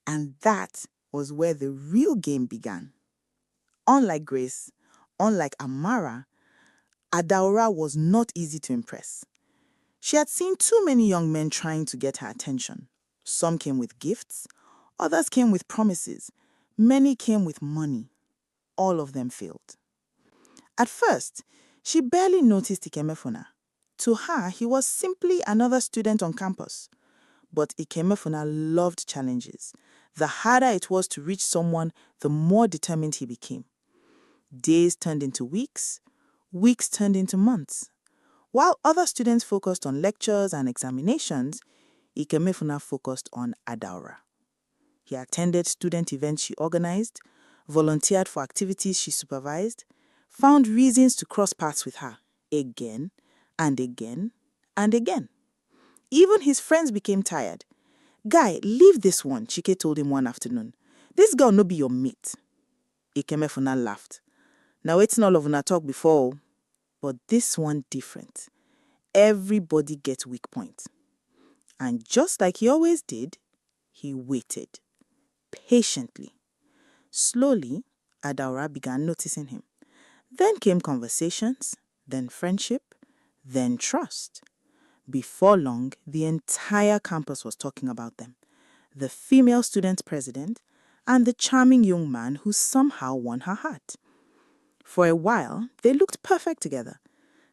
And that was where the real game began. Unlike Grace, unlike Amara, Adaora was not easy to impress. She had seen too many young men trying to get her attention. Some came with gifts, others came with promises, many came with money. All of them failed. At first, she barely noticed Ikemefuna. To her, he was simply another student on campus. But Ikemefuna loved challenges. The harder it was to reach someone, the more determined he became. Days turned into weeks, weeks turned into months. While other students focused on lectures and examinations, Ikemefuna focused on Adaora. He attended student events she organized, volunteered for activities she supervised, found reasons to cross paths with her again and again and again. Even his friends became tired. "Guy, leave this one," Chike told him one afternoon. "This girl no be your mate." Ikemefuna laughed. "Now it's all of una talk before, but this one different. Everybody gets weak point." And just like he always did, he waited patiently. Slowly, Adaora began noticing him. Then came conversations, then friendship, then trust. Before long, the entire campus was talking about them. The female student president and the charming young man who somehow won her heart. For a while, they looked perfect together.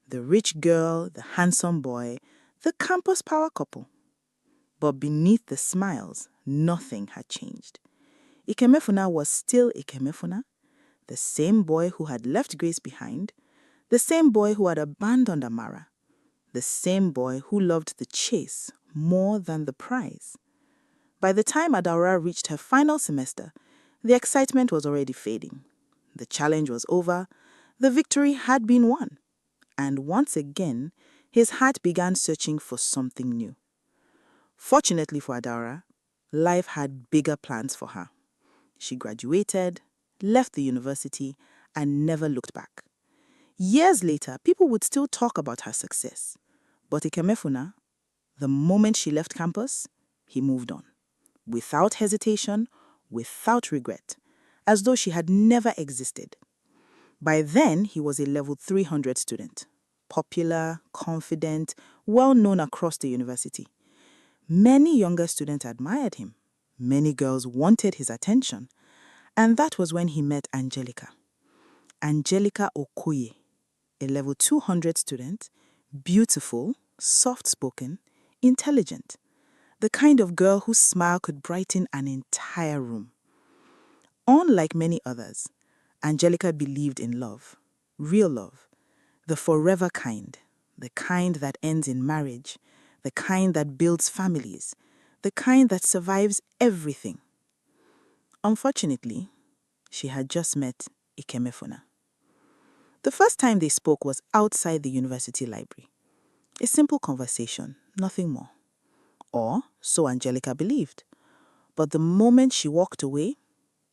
The rich girl, the handsome boy, the campus power couple. But beneath the smiles, nothing had changed. Ikemefuna was still Ikemefuna, the same boy who had left Grace behind, the same boy who had abandoned Amara, the same boy who loved the chase more than the prize. By the time Adaora reached her final semester, the excitement was already fading. The challenge was over, the victory had been won. And once again, his heart began searching for something new. Fortunately for Adaora, life had bigger plans for her. She graduated, left the university, and never looked back. Years later, people would still talk about her success. But Ikemefuna, the moment she left campus, he moved on. Without hesitation, without regret, as though she had never existed. By then, he was a level 300 student, popular, confident, well known across the university. Many younger students admired him. Many girls wanted his attention. And that was when he met Angelica. Angelica Okoye, a level 200 student, beautiful, soft-spoken, intelligent. The kind of girl whose smile could brighten an entire room. Unlike many others, Angelica believed in love, real love, the forever kind, the kind that ends in marriage, the kind that builds families, the kind that survives everything. Unfortunately, she had just met Ikemefuna. The first time they spoke was outside the university library. A simple conversation, nothing more. Or so Angelica believed. But the moment she walked away,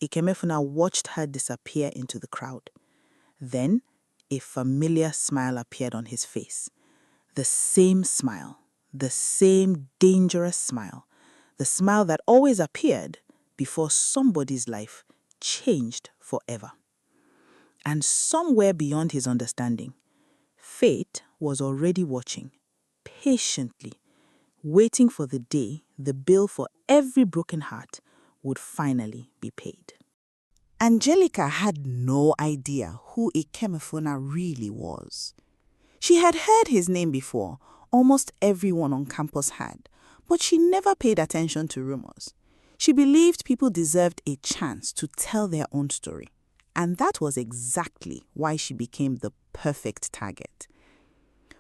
Ikemefuna watched her disappear into the crowd. Then, a familiar smile appeared on his face. The same smile, the same dangerous smile, the smile that always appeared before somebody's life changed forever. And somewhere beyond his understanding, fate was already watching, patiently, waiting for the day the bill for every broken heart would finally be paid. Angelica had no idea who Ikemefuna really was. She had heard his name before, almost everyone on campus had, but she never paid attention to rumors. She believed people deserved a chance to tell their own story. And that was exactly why she became the perfect target.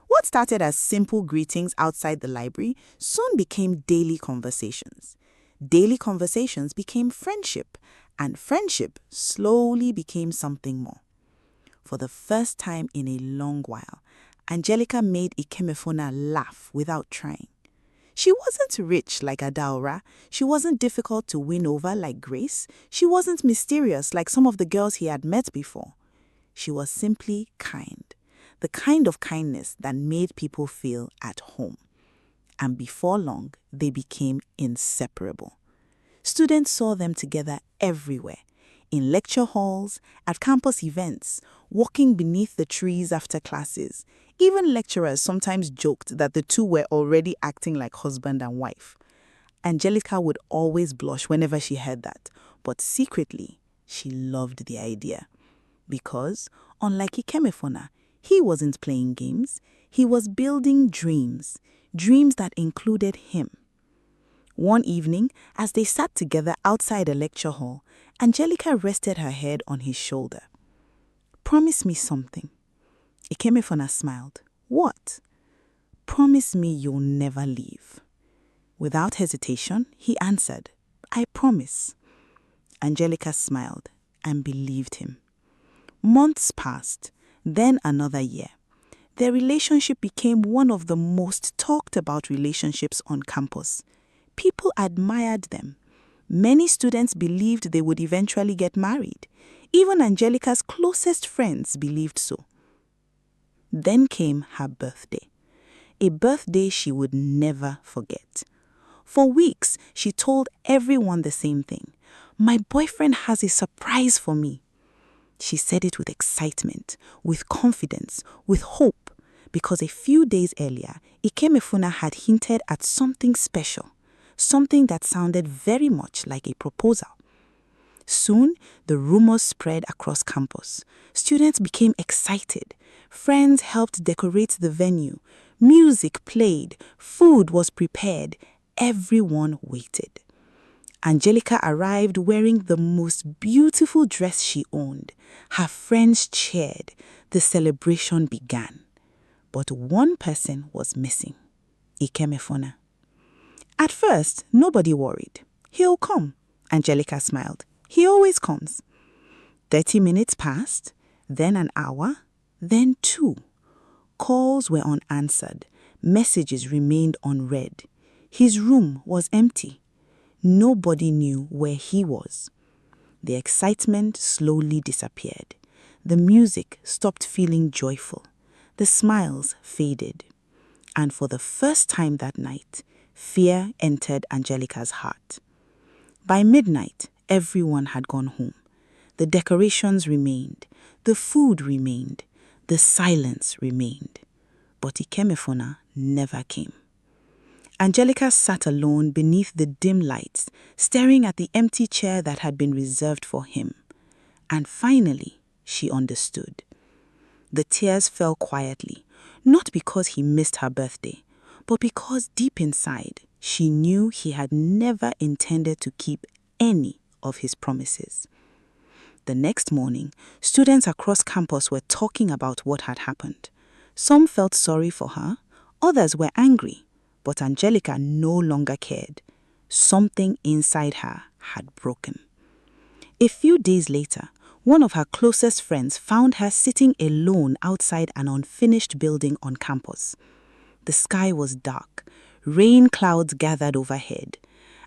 What started as simple greetings outside the library soon became daily conversations. Daily conversations became friendship, and friendship slowly became something more. For the first time in a long while, Angelica made Ikemefuna laugh without trying. She wasn't rich like Adaora. She wasn't difficult to win over like Grace. She wasn't mysterious like some of the girls he had met before. She was simply kind, the kind of kindness that made people feel at home. And before long, they became inseparable. Students saw them together everywhere, in lecture halls, at campus events, walking beneath the trees after classes. Even lecturers sometimes joked that the two were already acting like husband and wife. Angelica would always blush whenever she heard that, but secretly, she loved the idea. Because, unlike Ikemefuna, he wasn't playing games, he was building dreams, dreams that included him. One evening, as they sat together outside a lecture hall, Angelica rested her head on his shoulder. "Promise me something." Ikemefuna smiled. "What?" "Promise me you'll never leave." Without hesitation, he answered, "I promise." Angelica smiled and believed him. Months passed, then another year. Their relationship became one of the most talked about relationships on campus. People admired them. Many students believed they would eventually get married. Even Angelica's closest friends believed so. Then came her birthday, a birthday she would never forget. For weeks, she told everyone the same thing. "My boyfriend has a surprise for me." She said it with excitement, with confidence, with hope, because a few days earlier, Ikemefuna had hinted at something special, something that sounded very much like a proposal. Soon, the rumors spread across campus. Students became excited. Friends helped decorate the venue. Music played. Food was prepared. Everyone waited. Angelica arrived wearing the most beautiful dress she owned. Her friends cheered. The celebration began. But one person was missing: Ikemefuna. At first, nobody worried. "He'll come," Angelica smiled. "He always comes." 30 minutes passed, then an hour, then 2. Calls were unanswered. Messages remained unread. His room was empty. Nobody knew where he was. The excitement slowly disappeared. The music stopped feeling joyful. The smiles faded. And for the first time that night, fear entered Angelica's heart. By midnight, everyone had gone home. The decorations remained. The food remained. The silence remained. But Ikemefuna never came. Angelica sat alone beneath the dim lights, staring at the empty chair that had been reserved for him. And finally, she understood. The tears fell quietly, not because he missed her birthday, but because deep inside, she knew he had never intended to keep any of his promises. The next morning, students across campus were talking about what had happened. Some felt sorry for her, others were angry. But Angelica no longer cared. Something inside her had broken. A few days later, one of her closest friends found her sitting alone outside an unfinished building on campus. The sky was dark. Rain clouds gathered overhead.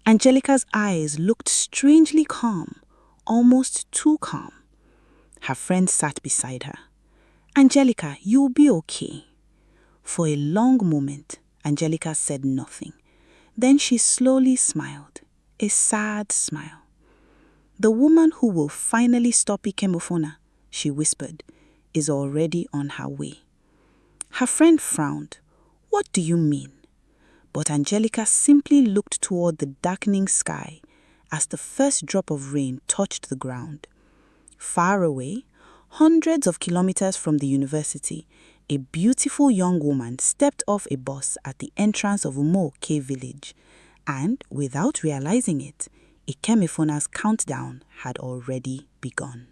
Angelica's eyes looked strangely calm, almost too calm. Her friend sat beside her. "Angelica, you'll be okay." For a long moment, Angelica said nothing. Then she slowly smiled, a sad smile. "The woman who will finally stop Ikemefuna," she whispered, "is already on her way." Her friend frowned. "What do you mean?" But Angelica simply looked toward the darkening sky as the first drop of rain touched the ground. Far away, hundreds of kilometers from the university, a beautiful young woman stepped off a bus at the entrance of Umo-K village, and without realizing it, Ikemefuna's countdown had already begun.